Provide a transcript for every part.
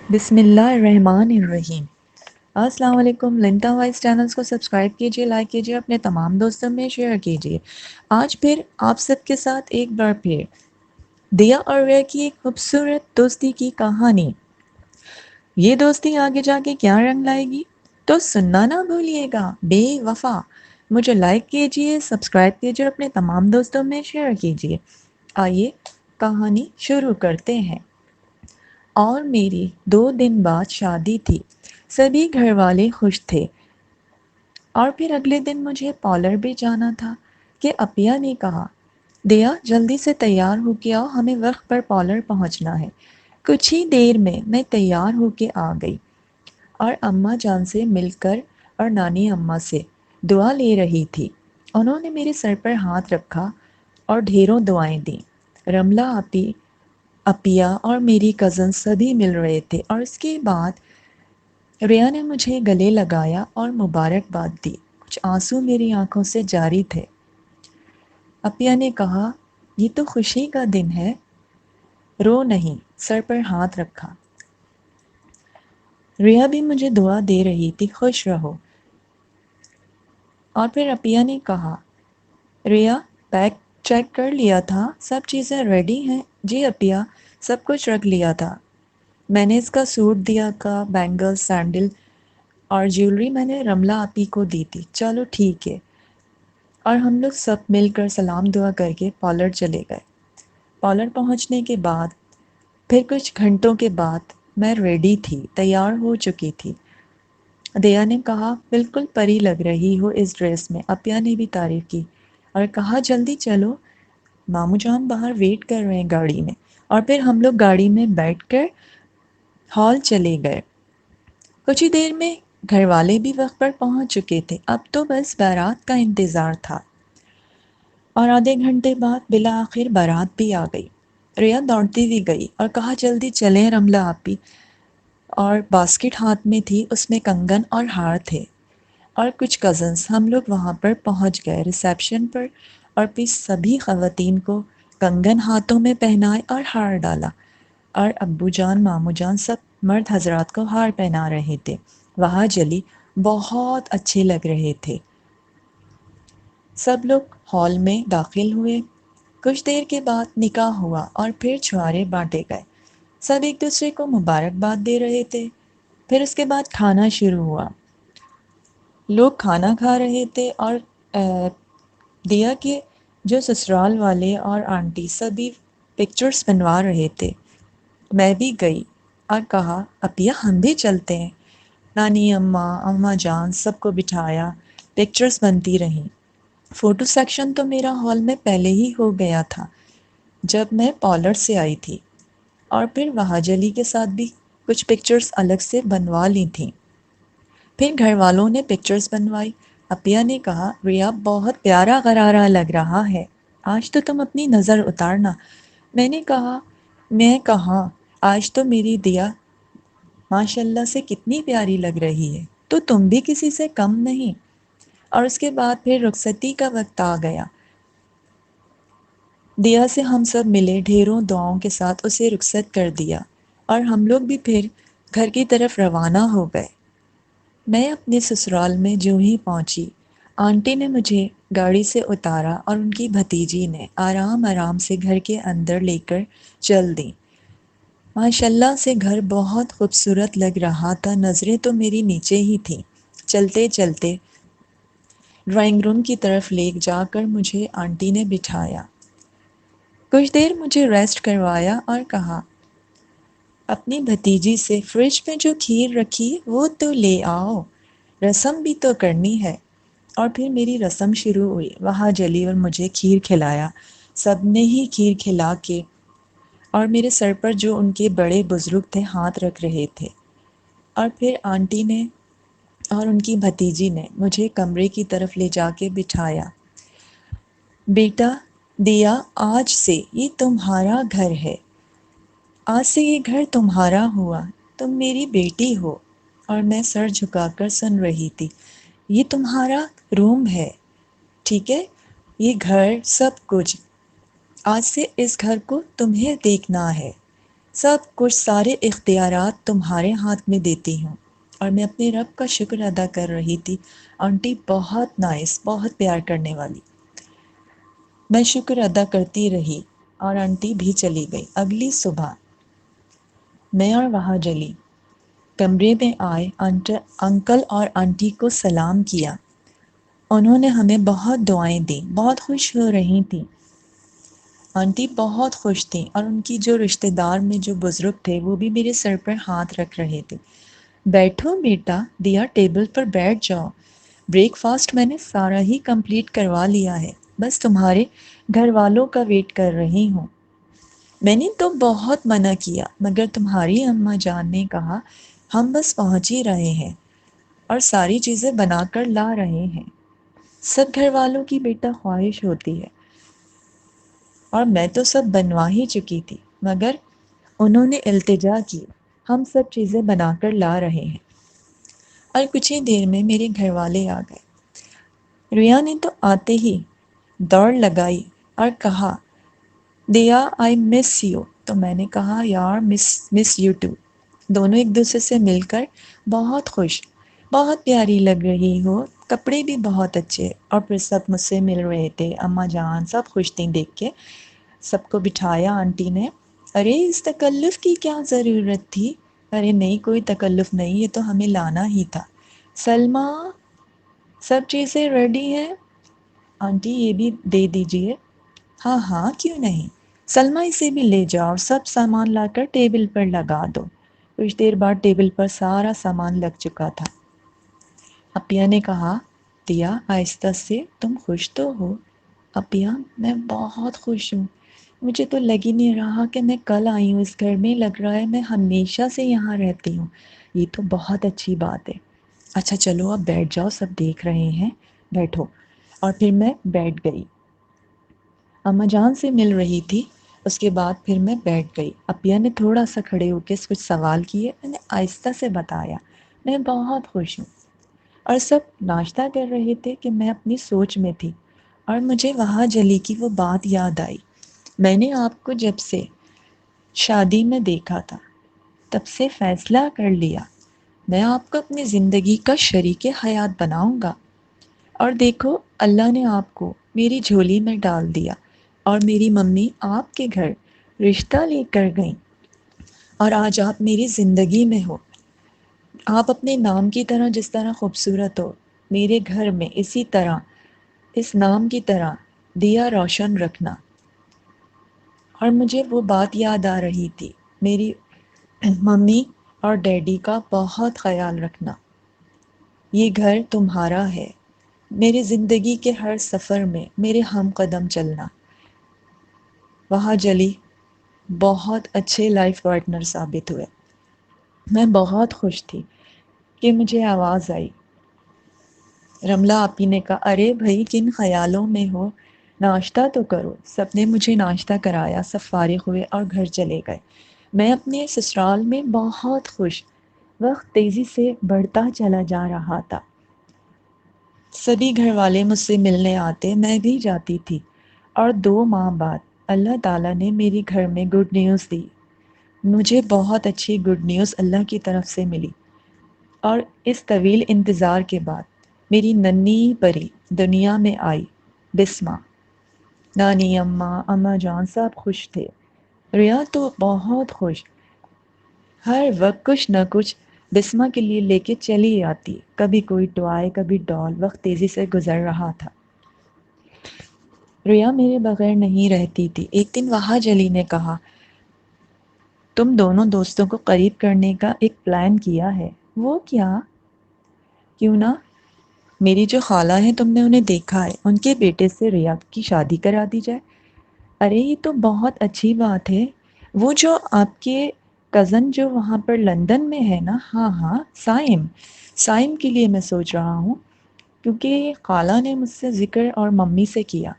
بسم اللہ الرحمن الرحیم۔ السلام علیکم۔ لنتا وائس چینلز کو سبسکرائب کیجیے، لائک کیجیے، اپنے تمام دوستوں میں شیئر کیجیے۔ آج پھر آپ سب کے ساتھ ایک بار پھر دیا اور رے کی ایک خوبصورت دوستی کی کہانی۔ یہ دوستی آگے جا کے کیا رنگ لائے گی تو سننا نہ بھولیے گا۔ بے وفا مجھے لائک کیجیے، سبسکرائب کیجیے، اپنے تمام دوستوں میں شیئر کیجیے۔ آئیے کہانی شروع کرتے ہیں۔ اور میری 2 دن بعد شادی تھی۔ سبھی گھر والے خوش تھے، اور پھر اگلے دن مجھے پارلر بھی جانا تھا کہ اپیا نے کہا، دیا جلدی سے تیار ہو کے آؤ، ہمیں وقت پر پارلر پہنچنا ہے۔ کچھ ہی دیر میں تیار ہو کے آ گئی اور اماں جان سے مل کر اور نانی اماں سے دعا لے رہی تھی۔ انہوں نے میرے سر پر ہاتھ رکھا اور ڈھیروں دعائیں دیں۔ رملہ آپی، اپیا اور میری کزن سبھی مل رہے تھے، اور اس کے بعد ریا نے مجھے گلے لگایا اور مبارکباد دی۔ کچھ آنسو میری آنکھوں سے جاری تھے۔ اپیا نے کہا، یہ تو خوشی کا دن ہے، رو نہیں۔ سر پر ہاتھ رکھا۔ ریا بھی مجھے دعا دے رہی تھی، خوش رہو۔ اور پھر اپیا نے کہا، ریا بیگ چیک کر لیا تھا، سب چیزیں ریڈی ہیں؟ جی اپیا، سب کچھ رکھ لیا تھا۔ میں نے اس کا سوٹ دیا کا، بینگل، سینڈل اور جیولری میں نے رملہ آپی کو دی تھی۔ چلو ٹھیک ہے۔ اور ہم لوگ سب مل کر سلام دعا کر کے پارلر چلے گئے۔ پارلر پہنچنے کے بعد پھر کچھ گھنٹوں کے بعد میں ریڈی تھی، تیار ہو چکی تھی۔ دیا نے کہا، بالکل پری لگ رہی ہو اس ڈریس میں۔ اپیا نے بھی تعریف کی اور کہا، جلدی چلو، ماموں جان باہر ویٹ کر رہے ہیں گاڑی میں۔ اور پھر ہم لوگ گاڑی میں بیٹھ کر ہال چلے گئے۔ کچھ ہی دیر میں گھر والے بھی وقت پر پہنچ چکے تھے۔ اب تو بس بارات کا انتظار تھا، اور آدھے گھنٹے بعد بالآخر بارات بھی آ گئی۔ ریا دوڑتی ہوئی گئی اور کہا، جلدی چلیں رملہ آپی۔ اور باسکٹ ہاتھ میں تھی، اس میں کنگن اور ہار تھے، اور کچھ کزنس۔ ہم لوگ وہاں پر پہنچ گئے ریسیپشن پر، اور پھر سبھی خواتین کو کنگن ہاتھوں میں پہنائے اور ہار ڈالا، اور ابو جان، ماموں جان، سب مرد حضرات کو ہار پہنا رہے تھے۔ وہاں جلی بہت اچھے لگ رہے تھے۔ سب لوگ ہال میں داخل ہوئے۔ کچھ دیر کے بعد نکاح ہوا اور پھر چھوارے بانٹے گئے۔ سب ایک دوسرے کو مبارکباد دے رہے تھے۔ پھر اس کے بعد کھانا شروع ہوا۔ لوگ کھانا کھا رہے تھے، اور دیا کے جو سسرال والے اور آنٹی سبھی پکچرز بنوا رہے تھے۔ میں بھی گئی اور کہا، اپیا ہم بھی چلتے ہیں۔ نانی اماں، اماں جان سب کو بٹھایا، پکچرز بنتی رہیں۔ فوٹو سیکشن تو میرا ہال میں پہلے ہی ہو گیا تھا جب میں پارلر سے آئی تھی، اور پھر وہاں جلی کے ساتھ بھی کچھ پکچرز الگ سے بنوا لی تھیں۔ پھر گھر والوں نے پکچرز بنوائی۔ اپیا نے کہا، ریا بہت پیارا غرارہ لگ رہا ہے، آج تو تم اپنی نظر اتارنا۔ میں نے کہا، میں کہاں، آج تو میری دیا ماشاء اللہ سے کتنی پیاری لگ رہی ہے، تو تم بھی کسی سے کم نہیں۔ اور اس کے بعد پھر رخصتی کا وقت آ گیا۔ دیا سے ہم سب ملے، ڈھیروں دعاؤں کے ساتھ اسے رخصت کر دیا، اور ہم لوگ بھی پھر گھر کی طرف روانہ ہو گئے۔ میں اپنے سسرال میں جو ہی پہنچی، آنٹی نے مجھے گاڑی سے اتارا اور ان کی بھتیجی نے آرام آرام سے گھر کے اندر لے کر چل دیں۔ ماشاء اللہ سے گھر بہت خوبصورت لگ رہا تھا، نظریں تو میری نیچے ہی تھیں۔ چلتے چلتے ڈرائنگ روم کی طرف لے جا کر مجھے آنٹی نے بٹھایا، کچھ دیر مجھے ریسٹ کروایا اور کہا، اپنی بھتیجی سے فریج میں جو کھیر رکھی وہ تو لے آؤ، رسم بھی تو کرنی ہے۔ اور پھر میری رسم شروع ہوئی۔ وہاں جلی اور مجھے کھیر کھلایا، سب نے ہی کھیر کھلا کے، اور میرے سر پر جو ان کے بڑے بزرگ تھے ہاتھ رکھ رہے تھے۔ اور پھر آنٹی نے اور ان کی بھتیجی نے مجھے کمرے کی طرف لے جا کے بٹھایا۔ بیٹا دیا، آج سے یہ تمہارا گھر ہے، آج سے یہ گھر تمہارا ہوا، تم میری بیٹی ہو۔ اور میں سر جھکا کر سن رہی تھی۔ یہ تمہارا روم ہے، ٹھیک ہے، یہ گھر سب کچھ، آج سے اس گھر کو تمہیں دیکھنا ہے۔ سب کچھ، سارے اختیارات تمہارے ہاتھ میں دیتی ہوں۔ اور میں اپنے رب کا شکر ادا کر رہی تھی۔ آنٹی بہت نائس، بہت پیار کرنے والی۔ میں شکر ادا کرتی رہی اور آنٹی بھی چلی گئی۔ اگلی صبح میں اور وہاں جلی کمرے میں آئے، انکل اور آنٹی کو سلام کیا۔ انہوں نے ہمیں بہت دعائیں دیں، بہت خوش ہو رہی تھیں۔ آنٹی بہت خوش تھیں اور ان کی جو رشتہ دار میں جو بزرگ تھے وہ بھی میرے سر پر ہاتھ رکھ رہے تھے۔ بیٹھو بیٹا، دیا ٹیبل پر بیٹھ جاؤ، بریک فاسٹ میں نے سارا ہی کمپلیٹ کروا لیا ہے، بس تمہارے گھر والوں کا ویٹ کر رہی ہوں۔ میں نے تو بہت منع کیا مگر تمہاری اماں جان نے کہا ہم بس پہنچ ہی رہے ہیں اور ساری چیزیں بنا کر لا رہے ہیں۔ سب گھر والوں کی بیٹا خواہش ہوتی ہے اور میں تو سب بنوا ہی چکی تھی، مگر انہوں نے التجا کی، ہم سب چیزیں بنا کر لا رہے ہیں۔ اور کچھ ہی دیر میں میرے گھر والے آ گئے۔ ریا نے تو آتے ہی دوڑ لگائی اور کہا دیا آئی مس یو، تو میں نے کہا یار مس یو ٹو۔ دونوں ایک دوسرے سے مل کر بہت خوش، بہت پیاری لگ رہی ہو، کپڑے بھی بہت اچھے، اور پھر سب مجھ سے مل رہے تھے، اماں جان سب خوش تھیں دیکھ کے۔ سب کو بٹھایا آنٹی نے۔ ارے اس تکلف کی کیا ضرورت تھی؟ ارے نہیں، کوئی تکلف نہیں، یہ تو ہمیں لانا ہی تھا۔ سلمہ سب چیزیں ریڈی ہیں؟ آنٹی یہ بھی دے دیجئے۔ ہاں ہاں کیوں نہیں، سلمہ اسے بھی لے جاؤ اور سب سامان لا کر ٹیبل پر لگا دو۔ کچھ دیر بعد ٹیبل پر سارا سامان لگ چکا تھا۔ اپیا نے کہا دیا آہستہ سے، تم خوش تو ہو؟ اپیا میں بہت خوش ہوں، مجھے تو لگ ہی نہیں رہا کہ میں کل آئی ہوں اس گھر میں، لگ رہا ہے میں ہمیشہ سے یہاں رہتی ہوں، یہ تو بہت اچھی بات ہے۔ اچھا چلو اب بیٹھ جاؤ، سب دیکھ رہے ہیں، بیٹھو۔ اور پھر میں بیٹھ گئی، اماں جان سے مل رہی تھی، اس کے بعد پھر میں بیٹھ گئی۔ اپیا نے تھوڑا سا کھڑے ہو کے کچھ سوال کیے، میں نے آہستہ سے بتایا میں بہت خوش ہوں۔ اور سب ناشتہ کر رہے تھے کہ میں اپنی سوچ میں تھی اور مجھے وہاں جلی کی وہ بات یاد آئی۔ میں نے آپ کو جب سے شادی میں دیکھا تھا تب سے فیصلہ کر لیا میں آپ کو اپنی زندگی کا شریک حیات بناؤں گا۔ اور دیکھو اللہ نے آپ کو میری جھولی میں ڈال دیا اور میری ممی آپ کے گھر رشتہ لے کر گئیں اور آج آپ میری زندگی میں ہو۔ آپ اپنے نام کی طرح جس طرح خوبصورت ہو، میرے گھر میں اسی طرح اس نام کی طرح دیا روشن رکھنا۔ اور مجھے وہ بات یاد آ رہی تھی، میری ممی اور ڈیڈی کا بہت خیال رکھنا۔ یہ گھر تمہارا ہے، میری زندگی کے ہر سفر میں میرے ہم قدم چلنا۔ وہاں جلی بہت اچھے لائف پارٹنر ثابت ہوئے۔ میں بہت خوش تھی کہ مجھے آواز آئی، رملہ آپی نے کہا ارے بھائی کن خیالوں میں ہو، ناشتہ تو کرو۔ سب نے مجھے ناشتہ کرایا، سب فارغ ہوئے اور گھر چلے گئے۔ میں اپنے سسرال میں بہت خوش، وقت تیزی سے بڑھتا چلا جا رہا تھا۔ سبھی گھر والے مجھ سے ملنے آتے، میں بھی جاتی تھی، اور 2 ماہ بعد اللہ تعالیٰ نے میری گھر میں گڈ نیوز دی۔ مجھے بہت اچھی گڈ نیوز اللہ کی طرف سے ملی، اور اس طویل انتظار کے بعد میری ننھی پری دنیا میں آئی، بسمہ۔ نانی اماں جان سب خوش تھے، ریا تو بہت خوش، ہر وقت کچھ نہ کچھ بسمہ کے لیے لے کے چلی آتی، کبھی کوئی ٹوائے کبھی ڈال۔ وقت تیزی سے گزر رہا تھا، ریا میرے بغیر نہیں رہتی تھی۔ ایک دن وہاں جلی نے کہا تم دونوں دوستوں کو قریب کرنے کا ایک پلان کیا ہے۔ وہ کیا؟ کیوں نہ میری جو خالہ ہیں تم نے انہیں دیکھا ہے، ان کے بیٹے سے ریا کی شادی کرا دی جائے۔ ارے یہ تو بہت اچھی بات ہے، وہ جو آپ کے کزن جو وہاں پر لندن میں ہے نا، ہاں ہاں سائم کے لیے میں سوچ رہا ہوں، کیونکہ خالہ نے مجھ سے ذکر اور ممی سے کیا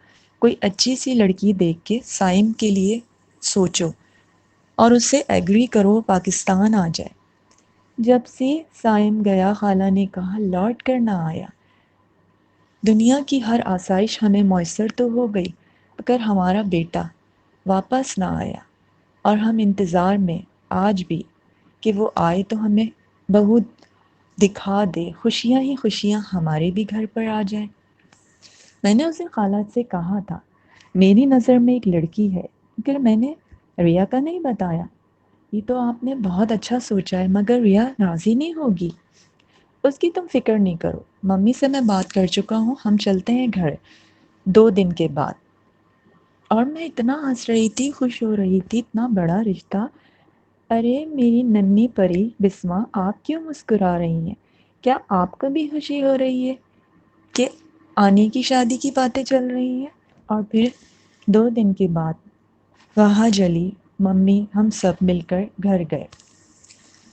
کوئی اچھی سی لڑکی دیکھ کے سائم کے لیے سوچو اور اسے ایگری کرو پاکستان آ جائے۔ جب سے سائم گیا خالہ نے کہا لوٹ کر نہ آیا۔ دنیا کی ہر آسائش ہمیں میسر تو ہو گئی، مگر ہمارا بیٹا واپس نہ آیا، اور ہم انتظار میں آج بھی کہ وہ آئے تو ہمیں بہو دکھا دے، خوشیاں ہی خوشیاں ہمارے بھی گھر پر آ جائیں۔ میں نے اسے خالہ سے کہا تھا میری نظر میں ایک لڑکی ہے، مگر میں نے ریا کا نہیں بتایا۔ یہ تو آپ نے بہت اچھا سوچا ہے، مگر ریا راضی نہیں ہوگی۔ اس کی تم فکر نہیں کرو، ممی سے میں بات کر چکا ہوں، ہم چلتے ہیں گھر 2 دن کے بعد۔ اور میں اتنا ہنس رہی تھی، خوش ہو رہی تھی، اتنا بڑا رشتہ۔ ارے میری ننھی پری بسما، آپ کیوں مسکرا رہی ہیں؟ کیا آپ کو بھی خوشی ہو رہی ہے کہ آنے کی شادی کی باتیں چل رہی ہیں؟ اور پھر 2 دن کے بعد وہاں جلی ممی ہم سب مل کر گھر گئے،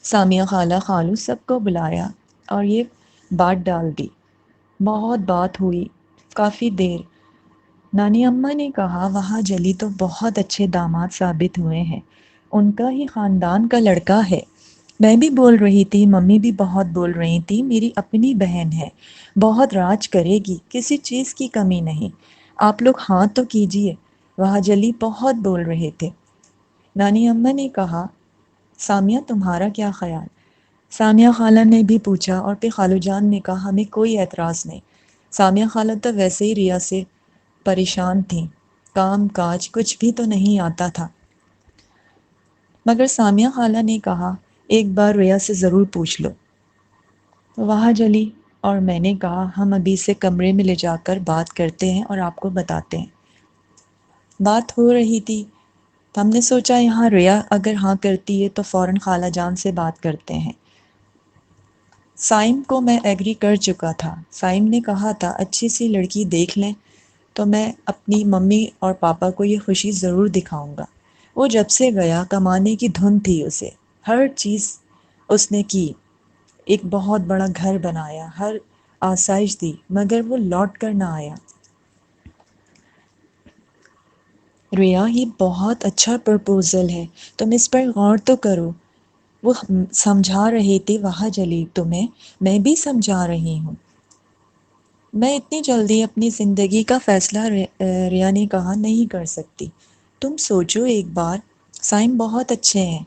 سامیہ خالہ خالو سب کو بلایا اور یہ بات ڈال دی۔ بہت بات ہوئی، کافی دیر۔ نانی اماں نے کہا وہاں جلی تو بہت اچھے داماد ثابت ہوئے ہیں، ان کا ہی خاندان کا لڑکا ہے۔ میں بھی بول رہی تھی، ممی بھی بہت بول رہی تھی، میری اپنی بہن ہے، بہت راج کرے گی، کسی چیز کی کمی نہیں، آپ لوگ ہاں تو کیجئے۔ وہاں جلی بہت بول رہے تھے۔ نانی اماں نے کہا سامیہ تمہارا کیا خیال؟ سامیہ خالہ نے بھی پوچھا اور پھر خالو جان نے کہا ہمیں کوئی اعتراض نہیں۔ سامیہ خالہ تو ویسے ہی ریا سے پریشان تھیں، کام کاج کچھ بھی تو نہیں آتا تھا، مگر سامیہ خالہ نے کہا ایک بار ریا سے ضرور پوچھ لو۔ وہاں جلی اور میں نے کہا ہم ابھی سے کمرے میں لے جا کر بات کرتے ہیں اور آپ کو بتاتے ہیں۔ بات ہو رہی تھی، ہم نے سوچا یہاں ریا اگر ہاں کرتی ہے تو فوراً خالہ جان سے بات کرتے ہیں۔ سائم کو میں ایگری کر چکا تھا، سائم نے کہا تھا اچھی سی لڑکی دیکھ لیں تو میں اپنی ممی اور پاپا کو یہ خوشی ضرور دکھاؤں گا۔ وہ جب سے گیا کمانے کی دھن تھی اسے، ہر چیز اس نے کی، ایک بہت بڑا گھر بنایا، ہر آسائش دی، مگر وہ لوٹ کر نہ آیا۔ ریا یہ بہت اچھا پرپوزل ہے، تم اس پر غور تو کرو۔ وہ سمجھا رہے تھے وہاں جلی تمہیں، میں بھی سمجھا رہی ہوں۔ میں اتنی جلدی اپنی زندگی کا فیصلہ ریا نے کہا نہیں کر سکتی، تم سوچو ایک بار، سائم بہت اچھے ہیں۔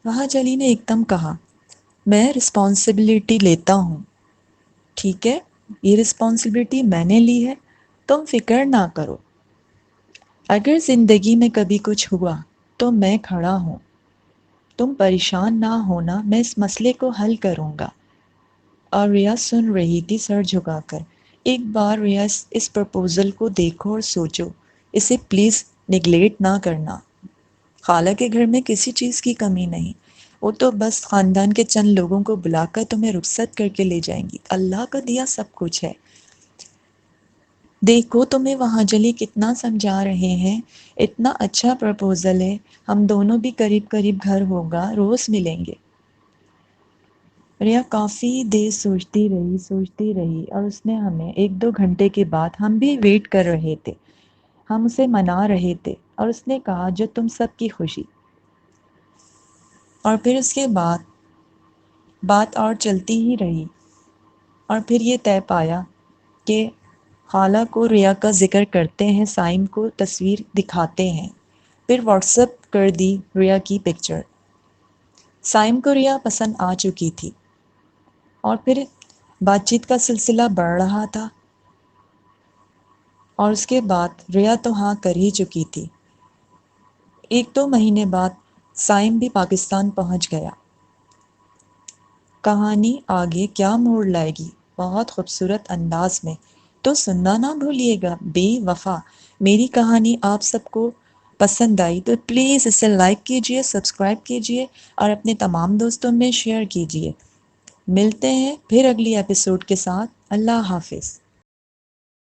وہاں جلی نے ایک دم کہا میں رسپانسبلٹی لیتا ہوں، ٹھیک ہے، یہ رسپانسبلٹی میں نے لی ہے، تم فکر نہ کرو۔ اگر زندگی میں کبھی کچھ ہوا تو میں کھڑا ہوں، تم پریشان نہ ہونا، میں اس مسئلے کو حل کروں گا۔ اور ریا سن رہی تھی سر جھکا کر۔ ایک بار ریا اس پرپوزل کو دیکھو اور سوچو، اسے پلیز نگلیکٹ نہ کرنا۔ خالہ کے گھر میں کسی چیز کی کمی نہیں، وہ تو بس خاندان کے چند لوگوں کو بلا کر تمہیں رخصت کر کے لے جائیں گی، اللہ کا دیا سب کچھ ہے۔ دیکھو تمہیں وہاں جلی کتنا سمجھا رہے ہیں، اتنا اچھا پرپوزل ہے، ہم دونوں بھی قریب قریب گھر ہوگا، روز ملیں گے۔ ریا کافی دیر سوچتی رہی اور اس نے ہمیں 1-2 گھنٹے کے بعد، ہم بھی ویٹ کر رہے تھے، ہم اسے منا رہے تھے، اور اس نے کہا جو تم سب کی خوشی۔ اور پھر اس کے بعد بات اور چلتی ہی رہی، اور پھر یہ طے پایا کہ خالہ کو ریا کا ذکر کرتے ہیں، سائم کو تصویر دکھاتے ہیں، پھر واٹس ایپ کر دی ریا کی پکچر۔ سائم کو ریا پسند آ چکی تھی، اور پھر بات چیت کا سلسلہ بڑھ رہا تھا، اور اس کے بعد ریا تو ہاں کر ہی چکی تھی۔ 1-2 مہینے بعد سائم بھی پاکستان پہنچ گیا۔ کہانی آگے کیا موڑ لائے گی بہت خوبصورت انداز میں، تو سننا نہ بھولیے گا۔ بے وفا میری کہانی آپ سب کو پسند آئی تو پلیز اسے لائک کیجئے، سبسکرائب کیجئے اور اپنے تمام دوستوں میں شیئر کیجئے۔ ملتے ہیں پھر اگلی ایپیسوڈ کے ساتھ، اللہ حافظ۔